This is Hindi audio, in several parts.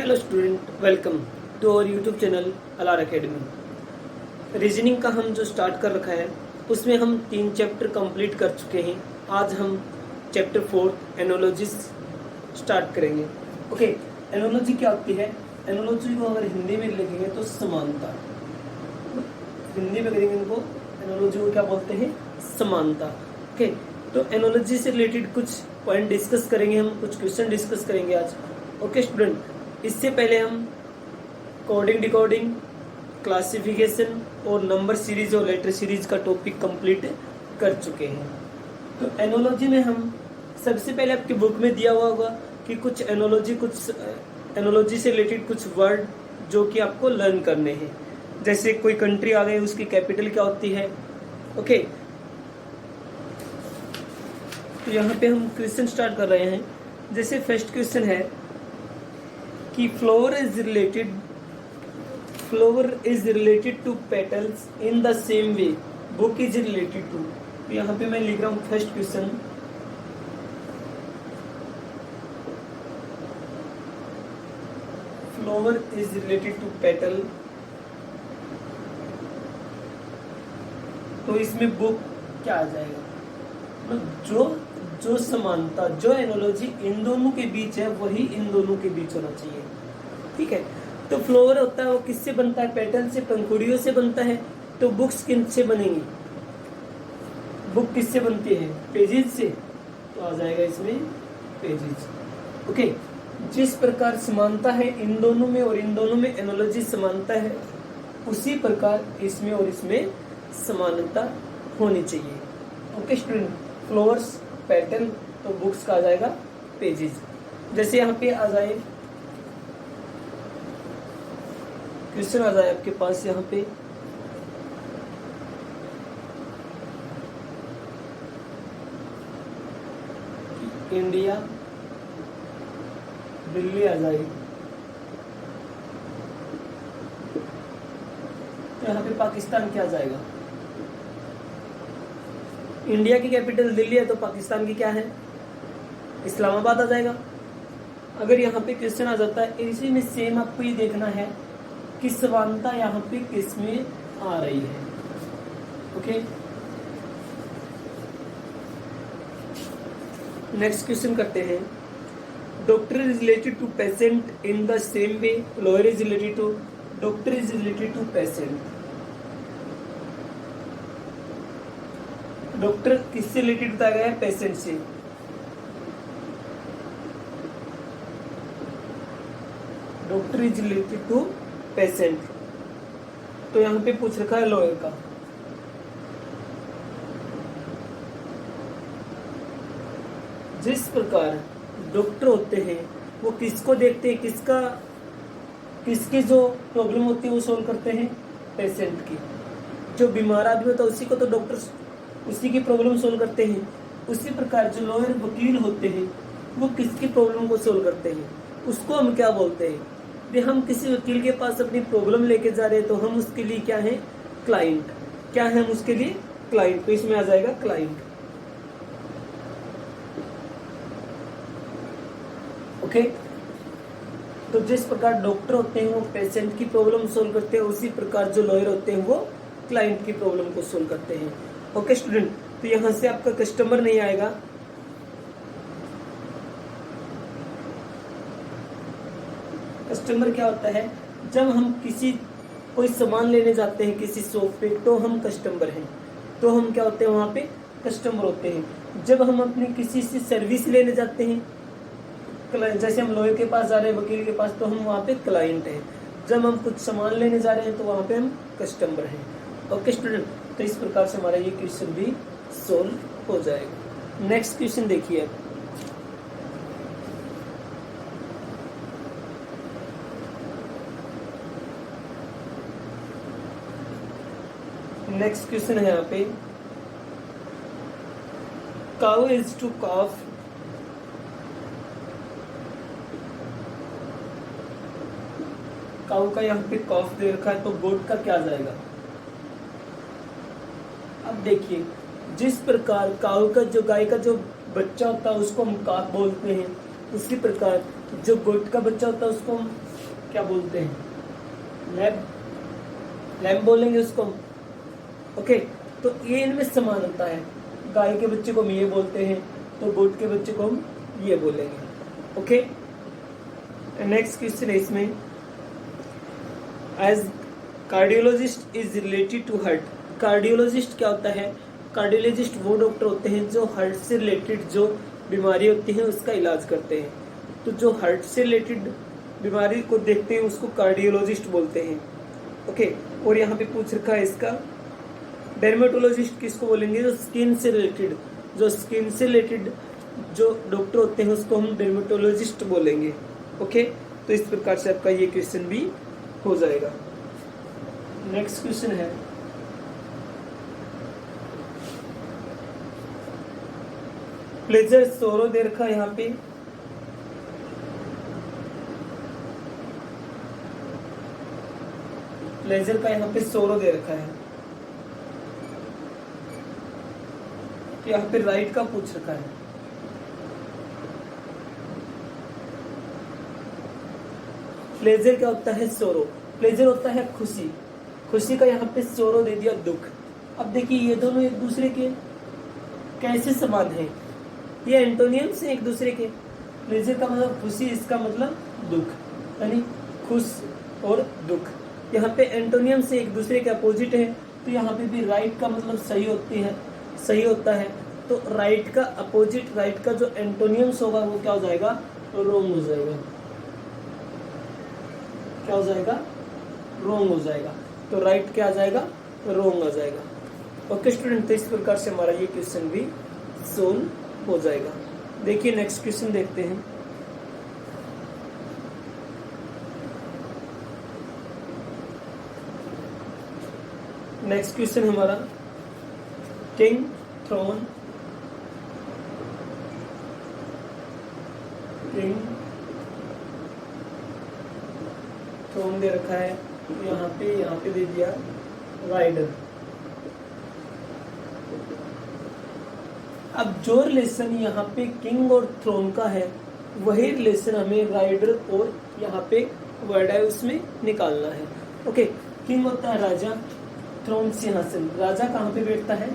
Hello student, welcome to our YouTube channel Alar academy. Reasoning का हम जो स्टार्ट कर रखा है उसमें हम 3 चैप्टर कंप्लीट कर चुके हैं। आज हम चैप्टर 4 एनोलॉजीज स्टार्ट करेंगे। ओके, एनोलॉजी क्या होती है? एनोलॉजी को अगर हिंदी में लिखेंगे तो समानता, हिंदी में करेंगे इनको एनोलॉजी को क्या बोलते हैं? समानता। ओके, तो एनोलॉजी से रिलेटेड कुछ पॉइंट डिस्कस करेंगे, हम कुछ क्वेश्चन डिस्कस करेंगे आज। ओके स्टूडेंट, इससे पहले हम कोडिंग, डिकोडिंग, क्लासिफिकेशन और नंबर सीरीज और लेटर सीरीज का टॉपिक कंप्लीट कर चुके हैं। तो एनोलॉजी में हम सबसे पहले आपकी बुक में दिया हुआ होगा कि कुछ एनोलॉजी से रिलेटेड कुछ वर्ड जो कि आपको लर्न करने हैं। जैसे कोई कंट्री आ गई, उसकी कैपिटल क्या होती है। ओके, तो यहाँ पे हम क्वेश्चन स्टार्ट कर रहे हैं। जैसे फर्स्ट क्वेश्चन है कि flower is related to petals in the same way book is related to. तो यहाँ पे मैं लिख रहा हूँ first question, flower is related to petal, तो इसमें बुक क्या आ जाएगा? जो समानता, जो एनोलॉजी इन दोनों के बीच है वही इन दोनों के बीच होना चाहिए। ठीक है, तो फ्लावर होता है वो किससे बनता है? पेटल से, पंखुड़ियों से बनता है। तो बुक्स किन से बनेंगी? बुक किससे बनती है? पेजेस से। तो आ जाएगा इसमें पेजेस। ओके, जिस प्रकार समानता है इन दोनों में और इन दोनों में एनोलॉजी समानता है, उसी प्रकार इसमें और इसमें समानता होनी चाहिए। ओके स्टूडेंट, फ्लावर्स पेटल, तो बुक्स का आ जाएगा पेजेस। जैसे यहाँ पे आ जाए क्वेश्चन, आ जाए आपके पास यहाँ पे इंडिया, दिल्ली आ जाए, तो यहाँ पे पाकिस्तान क्या आ जाएगा? इंडिया की कैपिटल दिल्ली है तो पाकिस्तान की क्या है? इस्लामाबाद आ जाएगा। अगर यहाँ पे क्वेश्चन आ जाता है इसी में सेम, आपको ये देखना है कि समानता यहाँ पे किस में आ रही है। ओके, नेक्स्ट क्वेश्चन करते हैं। Doctor is related to patient in the same way lawyer is related to, doctor is related to patient. Doctor किससे रिलेटेड बताया गया है? पेशेंट से। Doctor is related to patient, तो यहाँ पे पूछ रखा है लॉयर का। जिस प्रकार डॉक्टर होते हैं वो किसको देखते हैं? किसकी जो प्रॉब्लम होती है वो सोल्व करते हैं? पेशेंट की। जो बीमार आदमी होता है उसी को तो डॉक्टर उसी की प्रॉब्लम सोल्व करते हैं। उसी प्रकार जो लॉयर, वकील होते हैं, वो किसकी प्रॉब्लम को सोल्व करते हैं? उसको हम क्या बोलते हैं? हम किसी वकील के पास अपनी प्रॉब्लम लेके जा रहे हैं तो हम उसके लिए क्या है? क्लाइंट। क्या है हम उसके लिए? क्लाइंट। तो इसमें आ जाएगा क्लाइंट। ओके, तो जिस प्रकार डॉक्टर होते हैं वो पेशेंट की प्रॉब्लम सोल्व करते हैं, उसी प्रकार जो लॉयर होते हैं वो क्लाइंट की प्रॉब्लम को सोल्व करते हैं। ओके स्टूडेंट, तो यहां से आपका कस्टमर नहीं आएगा। कस्टमर क्या होता है? जब हम कोई सामान लेने जाते हैं किसी शॉप पे तो हम कस्टमर हैं, तो हम क्या होते हैं? वहां पे कस्टमर होते हैं। जब हम अपने किसी से सर्विस लेने जाते हैं, जैसे हम लॉयर के पास जा रहे हैं, वकील के पास, तो हम वहाँ पे क्लाइंट हैं। जब हम कुछ सामान लेने जा रहे हैं तो वहाँ पे हम कस्टमर हैं। ओके स्टूडेंट, तो इस प्रकार से हमारा ये क्वेश्चन भी सोल्व हो जाएगा। नेक्स्ट क्वेश्चन देखिए। नेक्स्ट क्वेश्चन है यहाँ पे, cow is to calf, cow का यहाँ पे कॉफ दे रखा है, तो गोट का क्या जाएगा? अब देखिए, जिस प्रकार काउ का, जो गाय का जो बच्चा होता है उसको हम काफ बोलते हैं, उसी प्रकार जो गोट का बच्चा होता है उसको हम क्या बोलते हैं, लैब, लैम्प बोलेंगे उसको। ओके, तो ये इनमें समान होता है। गाय के बच्चे को हम ये बोलते हैं, तो गोट के बच्चे को हम ये बोलेंगे। ओके, नेक्स्ट क्वेश्चन है इसमें, as cardiologist is related to heart. Cardiologist क्या होता है? कार्डियोलॉजिस्ट वो डॉक्टर होते हैं जो हार्ट से रिलेटेड जो बीमारी होती है उसका इलाज करते हैं। तो जो हार्ट से रिलेटेड बीमारी को देखते हैं उसको कार्डियोलॉजिस्ट बोलते हैं। ओके, और यहाँ पे पूछ रखा है इसका, डर्मेटोलॉजिस्ट किसको बोलेंगे? जो स्किन से रिलेटेड, जो स्किन से रिलेटेड जो डॉक्टर होते हैं उसको हम डर्मेटोलॉजिस्ट बोलेंगे। ओके, तो इस प्रकार से आपका ये क्वेश्चन भी हो जाएगा। नेक्स्ट क्वेश्चन है, प्लेजर सोरो दे रखा है यहाँ पे, प्लेजर का यहाँ पे सोरो दे रखा है, यहाँ पे राइट का पूछ रखा है। प्लेजर क्या होता है? सोरो। प्लेजर होता है खुशी, खुशी का यहाँ पे सोरो दे दिया दुख। अब देखिए ये दोनों एक दूसरे के कैसे समान है, ये एंटोनियम्स हैं एक दूसरे के। प्लेजर का मतलब खुशी, इसका मतलब दुख, यानी खुश और दुख। यहाँ पे एंटोनियम से एक दूसरे के अपोजिट है, तो यहाँ पे भी राइट का मतलब सही होती है, सही होता है। तो राइट का अपोजिट, राइट का जो एंटोनियम्स होगा वो क्या हो जाएगा? रोंग हो जाएगा। क्या हो जाएगा? रोंग हो जाएगा। तो राइट क्या आ जाएगा? रोंग आ जाएगा। ओके स्टूडेंट, तो इस प्रकार से हमारा ये क्वेश्चन भी सोल्व हो जाएगा। देखिए नेक्स्ट क्वेश्चन देखते हैं। नेक्स्ट क्वेश्चन हमारा, किंग थ्रोन, किंग थ्रोन दे रखा है, यहाँ पे दे दिया राइडर। अब जो रिलेशन यहाँ पे किंग और थ्रोन का है वही रिलेशन हमें राइडर और यहाँ पे वर्ड है उसमें निकालना है। ओके, किंग होता है राजा, थ्रोन सिंहासन। राजा कहाँ पे बैठता है?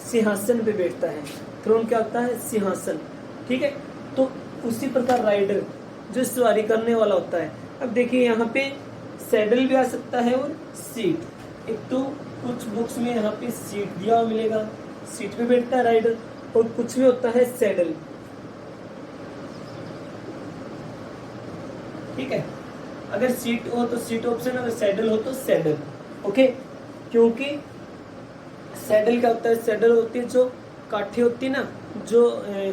सिंहासन पे बैठता है। थ्रोन क्या होता है? सिंहासन। ठीक है, तो उसी प्रकार राइडर जो सवारी करने वाला होता है। अब देखिए यहाँ पे सैडल भी आ सकता है और सीट। एक तो कुछ बुक्स में यहाँ पे सीट दिया हुआ मिलेगा, सीट पे बैठता है राइडर, और कुछ में होता है सैडल। ठीक है, अगर सीट हो तो सीट ऑप्शन, अगर सैडल हो तो सैडल। ओके, क्योंकि सैडल क्या होता है? सैडल होती है जो काठी होती है ना, जो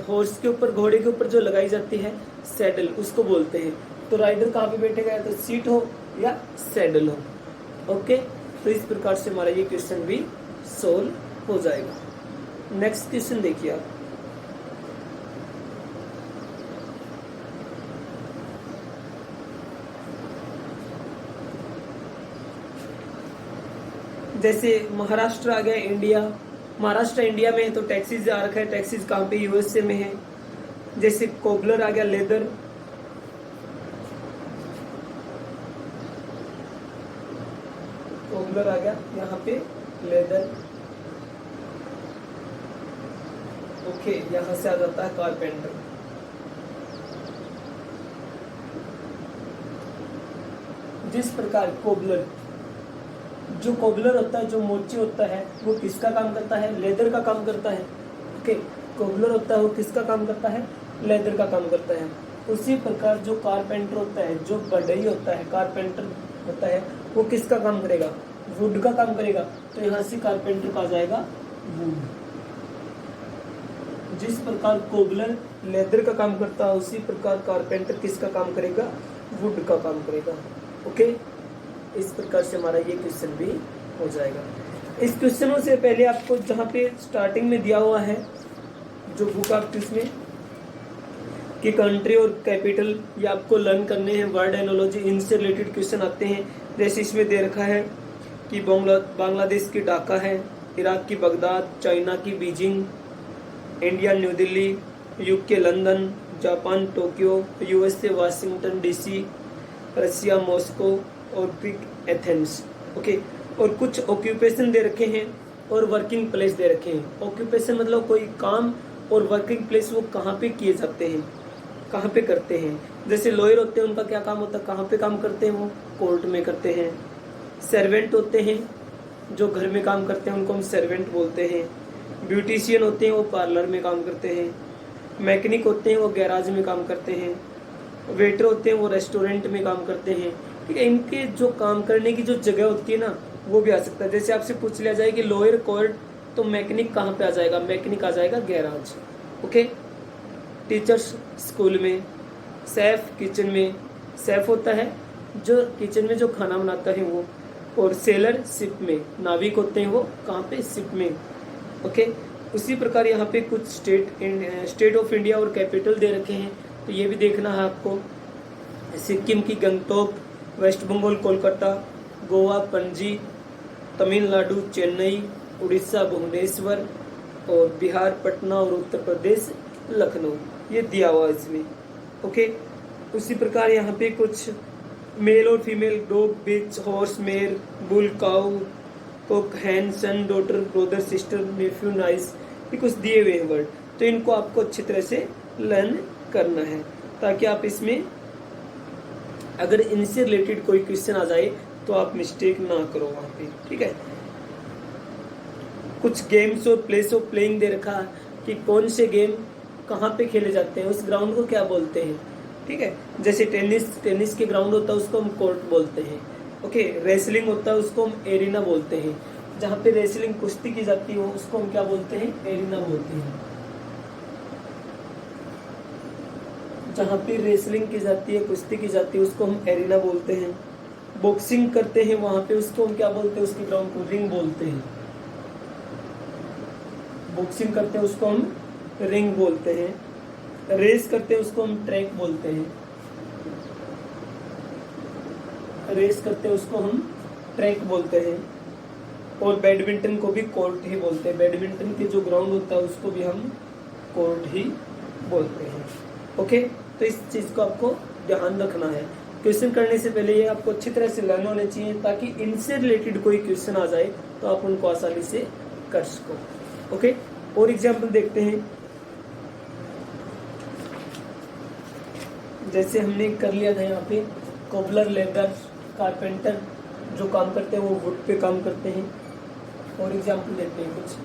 हॉर्स के ऊपर, घोड़े के ऊपर जो लगाई जाती है, सैडल उसको बोलते हैं। तो राइडर कहाँ पे बैठेगा? तो सीट हो या सैडल हो। ओके, तो इस प्रकार से हमारा ये क्वेश्चन भी सोल्व हो जाएगा। नेक्स्ट क्वेश्चन देखिए आप, जैसे महाराष्ट्र आ गया इंडिया, महाराष्ट्र इंडिया में है तो टैक्सीज आ रखा है, टैक्सीज कहाँ पे? यूएसए में है। जैसे कोबलर आ गया लेदर, कोबलर आ गया यहाँ पे लेदर। ओके, यहाँ से आ जाता है कारपेंटर। जिस प्रकार कोबलर, जो कोबलर होता है, जो मोची होता है, वो किसका काम करता है? लेदर का काम करता है। ओके, कोबलर होता है वो किसका काम करता है? लेदर का काम करता है। उसी प्रकार जो कारपेंटर होता है, जो बढ़ई होता है, कारपेंटर होता है, वो किसका काम करेगा? वुड का काम करेगा। तो यहाँ से कारपेंटर का जाएगा वुड। जिस प्रकार कोबलर लेदर का काम करता है उसी प्रकार कारपेंटर किसका काम करेगा? वुड का काम करेगा। ओके, इस प्रकार से हमारा ये क्वेश्चन भी हो जाएगा। इस क्वेश्चनों से पहले आपको जहाँ पे स्टार्टिंग में दिया हुआ है जो बुक आपकी उसमें कि कंट्री और कैपिटल, ये आपको लर्न करने हैं। वर्ड एनोलॉजी, इनसे रिलेटेड क्वेश्चन आते हैं। जैसे इसमें दे रखा है कि बांग्लादेश की ढाका है, इराक की बगदाद, चाइना की Beijing, India New Delhi, UK London, Japan Tokyo, USA Washington DC, Russia Moscow और ग्रीक एथेंस। ओके, और कुछ ऑक्यूपेशन दे रखे हैं और वर्किंग प्लेस दे रखे हैं। ऑक्यूपेशन मतलब कोई काम, और वर्किंग प्लेस वो कहाँ पे किए जाते हैं, कहाँ पे करते हैं। जैसे लॉयर होते हैं, उनका क्या काम होता है, कहाँ पे काम करते हैं, वो कोर्ट में करते हैं। सर्वेंट होते हैं, जो घर में काम करते हैं, उनको हम सर्वेंट बोलते हैं। ब्यूटिशियन होते हैं, वो पार्लर में काम करते हैं। मैकेनिक होते हैं, वो गैराज में काम करते हैं। वेटर होते हैं, वो रेस्टोरेंट में काम करते हैं। ठीक है, इनके जो काम करने की जो जगह होती है ना, वो भी आ सकता है। जैसे आपसे पूछ लिया जाए कि लॉयर कोर्ट, तो मैकेनिक कहाँ पे आ जाएगा, मैकेनिक आ जाएगा गैराज। ओके, टीचर्स स्कूल में, शेफ किचन में, शेफ होता है जो किचन में जो खाना बनाता है वो, और सेलर शिप में, नाविक होते हैं वो कहाँ पे, शिप में। ओके, उसी प्रकार यहाँ पे कुछ स्टेट ऑफ इंडिया और कैपिटल दे रखे हैं, तो ये भी देखना है आपको। सिक्किम की गंगटोक, वेस्ट बंगाल कोलकाता, गोवा पणजी, तमिलनाडु चेन्नई, उड़ीसा भुवनेश्वर, और बिहार पटना, और उत्तर प्रदेश लखनऊ, ये दिया हुआ इसमें। ओके, उसी प्रकार यहाँ पे कुछ मेल और female, dog, bitch, horse, mare, bull, cow, cock, hen, son, daughter, brother, sister, nephew, niece, ये कुछ दिए हुए हैं वर्ड। तो इनको आपको अच्छी तरह से लर्न करना है, ताकि आप इसमें अगर इनसे रिलेटेड कोई क्वेश्चन आ जाए तो आप मिस्टेक ना करो वहाँ पे। ठीक है, कुछ गेम्स और प्लेस ऑफ प्लेइंग दे रखा कि कौन से गेम कहाँ पे खेले जाते हैं, उस ग्राउंड को क्या बोलते हैं। ठीक है, जैसे टेनिस के ग्राउंड होता है उसको हम कोर्ट बोलते हैं। ओके, रेसलिंग होता है उसको हम एरिना बोलते हैं। जहाँ पे रेसलिंग कुश्ती की जाती हो उसको हम क्या बोलते हैं, एरिना बोलते हैं। जहाँ पे रेसलिंग की जाती है, कुश्ती की जाती है, उसको हम एरिना बोलते हैं। बॉक्सिंग करते हैं वहां पे, उसको हम क्या बोलते हैं, उसके ग्राउंड को रिंग बोलते हैं। बॉक्सिंग करते हैं उसको हम रिंग बोलते हैं। रेस करते हैं उसको हम ट्रैक बोलते हैं। रेस करते हैं उसको हम ट्रैक बोलते हैं। और बैडमिंटन को भी कोर्ट ही बोलते हैं। बैडमिंटन के जो ग्राउंड होता है उसको भी हम कोर्ट ही बोलते हैं। ओके, तो इस चीज को आपको ध्यान रखना है। क्वेश्चन करने से पहले ये आपको अच्छी तरह से लर्न होने चाहिए, ताकि इनसे रिलेटेड कोई क्वेश्चन आ जाए तो आप उनको आसानी से कर सको। ओके, और एग्जाम्पल देखते हैं। जैसे हमने कर लिया था यहाँ पे, कोबलर, लेदर, कारपेंटर जो काम करते हैं वो वुड पे काम करते हैं। और एग्जाम्पल देखते हैं कुछ।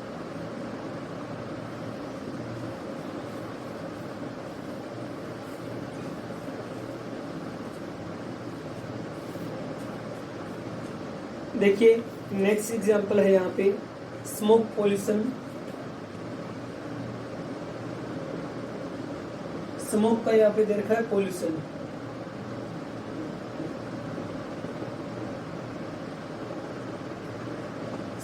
देखिए, नेक्स्ट एग्जाम्पल है यहाँ पे स्मोक पॉल्यूशन। स्मोक का यहाँ पे दे रखा है पॉल्यूशन।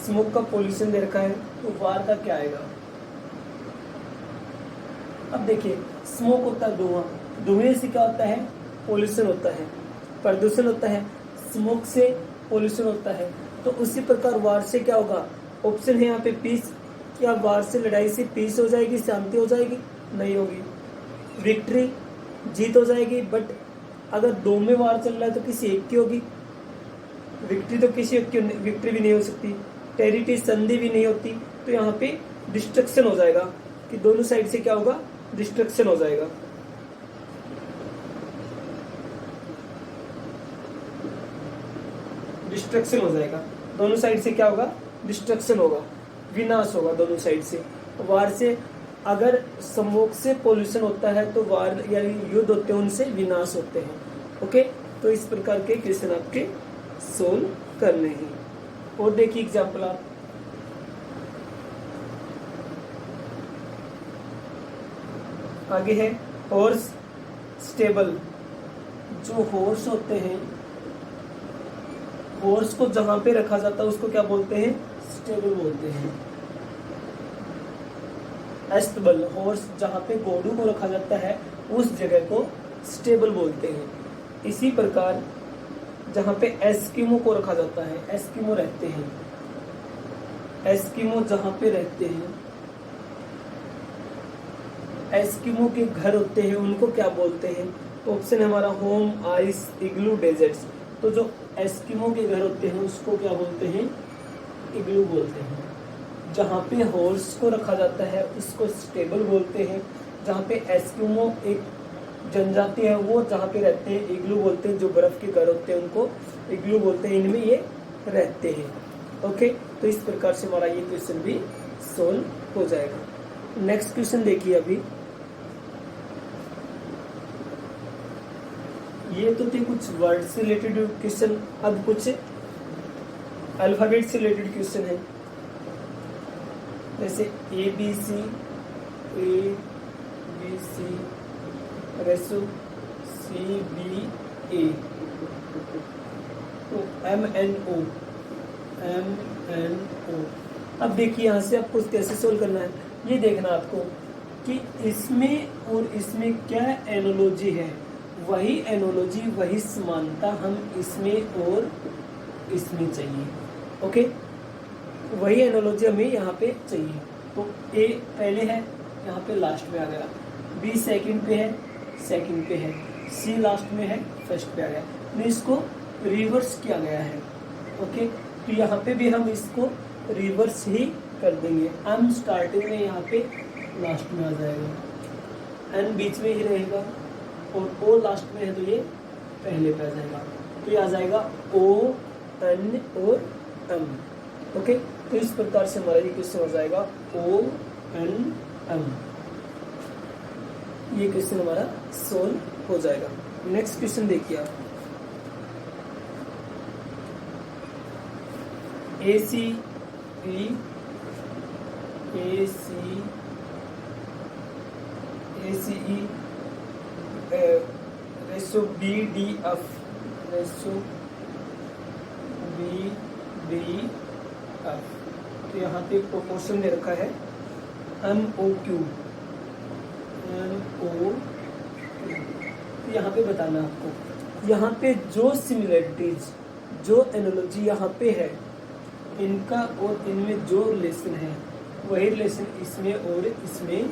स्मोक का पॉल्यूशन दे रखा है, तो वार का क्या आएगा। अब देखिए, स्मोक होता है धुआं, धुएं से क्या होता है, पॉल्यूशन होता है, प्रदूषण होता है। स्मोक से पॉल्यूशन होता है, तो उसी प्रकार वार से क्या होगा। ऑप्शन है यहाँ पे पीस। क्या वार से, लड़ाई से पीस हो जाएगी, शांति हो जाएगी, नहीं होगी। विक्ट्री, जीत हो जाएगी, बट अगर दो में वार चल रहा है तो किसी एक की होगी विक्ट्री, तो किसी एक की विक्ट्री भी नहीं हो सकती। टेरिटरी, संधि भी नहीं होती, तो यहाँ पे डिस्ट्रक्शन हो जाएगा, कि दोनों साइड से क्या होगा, डिस्ट्रक्शन हो जाएगा। डिस्ट्रक्शन हो जाएगा, दोनों साइड से क्या होगा, डिस्ट्रक्शन होगा, विनाश होगा दोनों साइड से। वार से, अगर स्मोक से पोल्यूशन होता है तो वार यानी युद्ध होते हैं, उनसे विनाश होते हैं। ओके, तो इस प्रकार के क्वेश्चन आपके सोल्व करने हैं। और देखिए एग्जाम्पल आप, आगे है हॉर्स स्टेबल। जो हॉर्स होते हैं, हॉर्स को जहां पे रखा जाता है उसको क्या बोलते हैं, स्टेबल बोलते हैं। एस्टेबल, हॉर्स जहां पे घोड़ों को रखा जाता है उस जगह को स्टेबल बोलते हैं। इसी प्रकार जहां पे एस्किमो को रखा जाता है, एस्किमो रहते हैं, एस्किमो जहां पे रहते हैं, एस्किमो के घर होते हैं, उनको क्या बोलते हैं, ऑप्शन है हमारा होम, आइस, इग्लू, डेजर्ट्स। तो जो एस्किमो के घर होते हैं उसको क्या बोलते हैं? इग्लू बोलते हैं। जहाँ पे हॉर्स को रखा जाता है उसको स्टेबल बोलते हैं। जहाँ पे एस्किमो एक जनजाति है वो जहाँ पे रहते हैं इग्लू बोलते हैं। जो बर्फ के घर होते हैं उनको इग्लू बोलते हैं, इनमें ये रहते हैं। ओके, तो इस प्रकार से हमारा ये क्वेश्चन भी सोल्व हो जाएगा। नेक्स्ट क्वेश्चन देखिए। अभी ये तो थे कुछ वर्ड से रिलेटेड क्वेश्चन, अब कुछ अल्फाबेट से रिलेटेड क्वेश्चन है। जैसे A B C ratio C B A, तो एम एन ओ। अब देखिए यहाँ से आपको कैसे सोल्व करना है, ये देखना आपको कि इसमें और इसमें क्या एनोलॉजी है। वही एनोलॉजी, वही समानता हम इसमें और इसमें चाहिए। ओके, वही एनोलॉजी हमें यहाँ पे चाहिए। तो ए पहले है, यहाँ पे लास्ट में आ गया। बी सेकंड पे है, सेकंड पे है। सी लास्ट में है, फर्स्ट पे आ गया। तो इसको रिवर्स किया गया है। ओके, तो यहाँ पे भी हम इसको रिवर्स ही कर देंगे। एम स्टार्टिंग में यहाँ पे लास्ट में आ जाएगा, एन बीच में ही रहेगा और ओ लास्ट में है तो ये पहले पे आ जाएगा। तो ये आ जाएगा ओ एन और एम। ओके, तो इस प्रकार से हमारा ये क्वेश्चन हो जाएगा ओ एन एम। ये क्वेश्चन हमारा सोल्व हो जाएगा। नेक्स्ट क्वेश्चन देखिए आप। A C E ratio B D F, ratio B D F. तो यहाँ पे प्रोपोर्शन दे रखा है एम ओ क्यू, तो यहाँ पे बताना आपको, यहाँ पे जो सिमिलरिटीज, जो एनोलॉजी यहाँ पे है, इनका और इनमें जो रिलेशन है वही रिलेशन इसमें और इसमें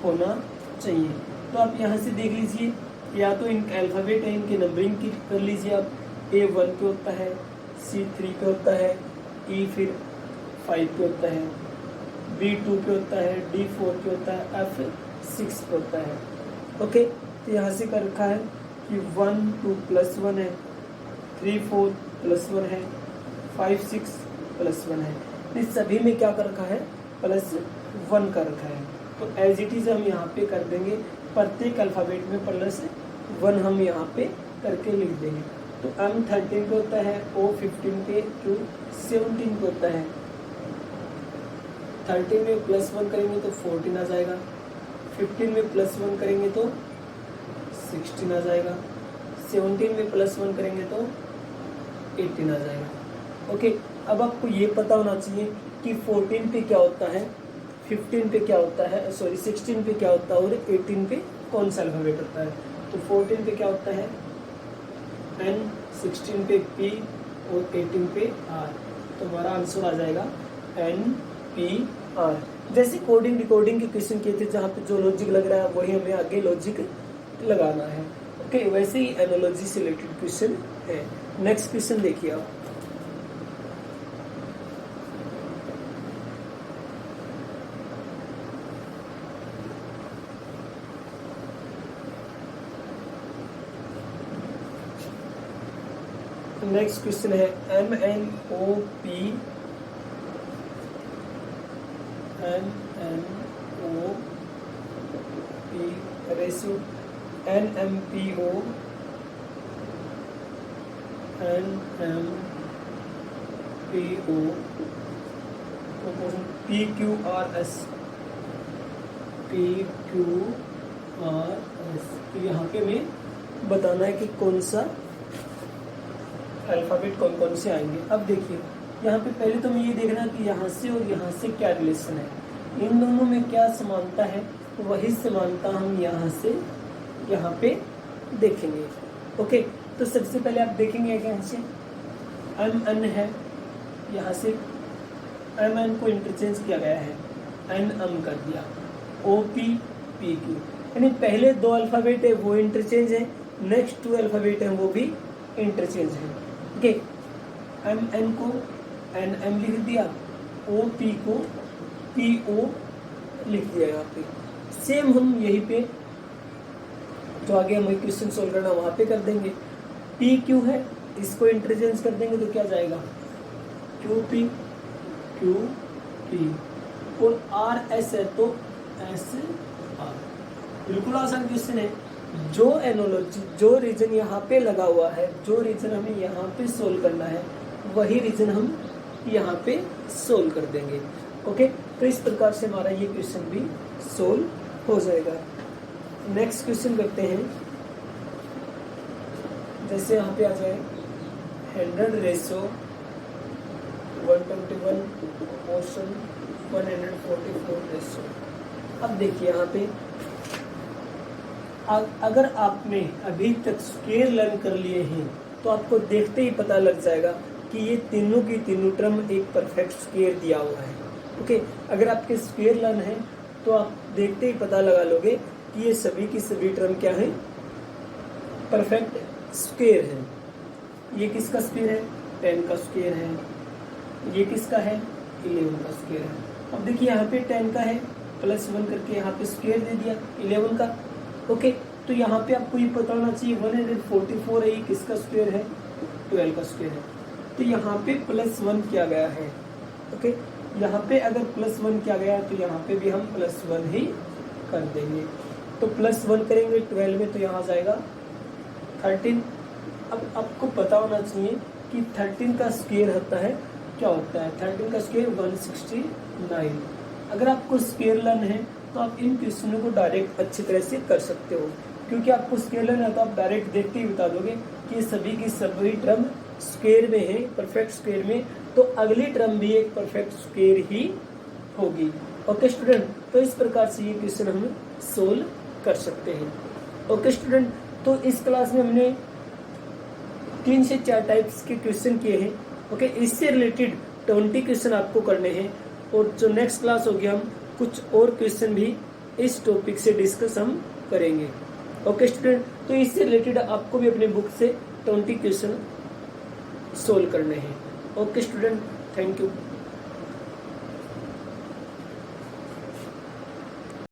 होना चाहिए। तो आप यहाँ से देख लीजिए, या तो इनका अल्फ़ाबेट है, इनकी नंबरिंग की कर लीजिए आप। A1 पे होता है, C3 पे होता है, E फिर 5 पे होता है, B2 पे होता है, D4 पे होता है, F6 पे होता है। ओके, तो यहाँ से कर रखा है कि 1 2 प्लस 1 है, 3 4 प्लस 1 है, 5 6 प्लस 1 है। इस सभी में क्या कर रखा है? प्लस 1 कर रखा है। तो एज इट इज हम यहाँ पे कर देंगे, प्रत्येक अल्फ़ाबेट में प्लस 1 हम यहाँ पे करके लिख देंगे। तो M13 पे होता है, O15 पे, Q17 पे होता है। 13 में प्लस 1 करेंगे तो 14 आ जाएगा, 15 में प्लस 1 करेंगे तो 16 आ जाएगा, 17 में प्लस 1 करेंगे तो 18 आ जाएगा। ओके, अब आपको ये पता होना चाहिए कि 14 पे क्या होता है, 15 पे क्या होता है, सॉरी 16 पे क्या होता है और 18 पे कौन सा अल्फ़ाबेट होता है। तो 14 पे क्या होता है N, 16 पे P और 18 पे R। तो हमारा आंसर आ जाएगा N P R। जैसे कोडिंग डिकोडिंग के क्वेश्चन किए थे, जहाँ पे जो लॉजिक लग रहा है वही हमें आगे लॉजिक लगाना है। ओके, वैसे ही एनोलॉजी से रिलेटेड क्वेश्चन है। नेक्स्ट क्वेश्चन देखिए आप। नेक्स्ट क्वेश्चन है MNOP रेशियो NMPO PQRS। तो यहाँ पे हमें बताना है कि कौन सा अल्फ़ाबेट कौन कौन से आएंगे। अब देखिए यहाँ पे पहले तो हमें ये देखना कि यहाँ से और यहाँ से क्या रिलेशन है, इन दोनों में क्या समानता है, वही समानता हम यहाँ से यहाँ पे देखेंगे। ओके, तो सबसे पहले आप देखेंगे कि यहाँ से MN है, यहाँ से MN को इंटरचेंज किया गया है, NM कर दिया, OP PQ, यानी पहले दो अल्फ़ाबेट है वो इंटरचेंज है, नेक्स्ट 2 अल्फाबेट हैं वो भी इंटरचेंज है। ओके, एम एन को एन एम लिख दिया, ओ पी को पी ओ लिख दिया यहाँ पे। सेम हम यहीं पे जो आगे हमें क्वेश्चन सोल्व करना वहां पे कर देंगे। पी क्यू है, इसको इंटरचेंज कर देंगे तो क्या जाएगा, क्यू पी क्यू पी, और आर एस है तो एस आर। बिल्कुल आसान क्वेश्चन है। जो एनोलॉजी, जो रीजन यहाँ पे लगा हुआ है, जो रीजन हमें यहाँ पे सोल्व करना है, वही रीजन हम यहाँ पे सोल्व कर देंगे। ओके, तो इस प्रकार से हमारा ये क्वेश्चन भी सोल्व हो जाएगा। नेक्स्ट क्वेश्चन करते हैं। जैसे यहाँ पे आ जाए 100 रेशो 121 पोर्शन 144 रेशो। अब देखिए यहाँ पे अगर आपने अभी तक स्क्वायर लर्न कर लिए हैं तो आपको देखते ही पता लग जाएगा कि ये तीनों की तीनों टर्म एक परफेक्ट स्क्वायर दिया हुआ है। ओके, अगर आपके स्क्वायर लर्न है तो आप देखते ही पता लगा लोगे कि ये सभी की सभी टर्म क्या है, परफेक्ट स्क्वायर है। ये किसका स्क्वायर है, 10 का स्क्वायर है। ये किसका है, 11 का स्क्वायर है। अब देखिए यहाँ पे 10 का है, +1 करके यहाँ पे स्क्वायर दे दिया 11 का। ओके, तो यहाँ पे आपको ये पता होना चाहिए 144 है, ये किसका स्क्वायर है, 12 का स्क्वायर है। तो यहाँ पे +1 किया गया है। ओके, यहाँ पे अगर +1 किया गया तो यहाँ पे भी हम +1 ही कर देंगे। तो +1 करेंगे 12 में तो यहाँ जाएगा 13। अब आपको पता होना चाहिए कि 13 का स्क्वायर होता है, क्या होता है 13 का स्क्वायर 169। अगर आपको स्क्वायर लर्न है तो आप इन क्वेश्चनों को डायरेक्ट अच्छी तरह से कर सकते हो, क्योंकि आपको स्क्वायर लर्न है तो आप डायरेक्ट देखते ही बता दोगे कि सभी की सभी टर्म स्क्वायर में है, परफेक्ट स्क्वायर में, तो अगली टर्म भी एक परफेक्ट स्क्वायर ही होगी। ओके स्टूडेंट, तो इस प्रकार से ये क्वेश्चन हम सोल्व कर सकते हैं। ओके स्टूडेंट, तो इस क्लास में हमने 3 से 4 टाइप्स के क्वेश्चन किए हैं। ओके, इससे रिलेटेड 20 क्वेश्चन आपको करने हैं, और जो नेक्स्ट क्लास होगी हम कुछ और क्वेश्चन भी इस टॉपिक से डिस्कस हम करेंगे। ओके स्टूडेंट, तो इससे रिलेटेड आपको भी अपने बुक से 20 क्वेश्चन सोल्व करने हैं। Okay student, thank you.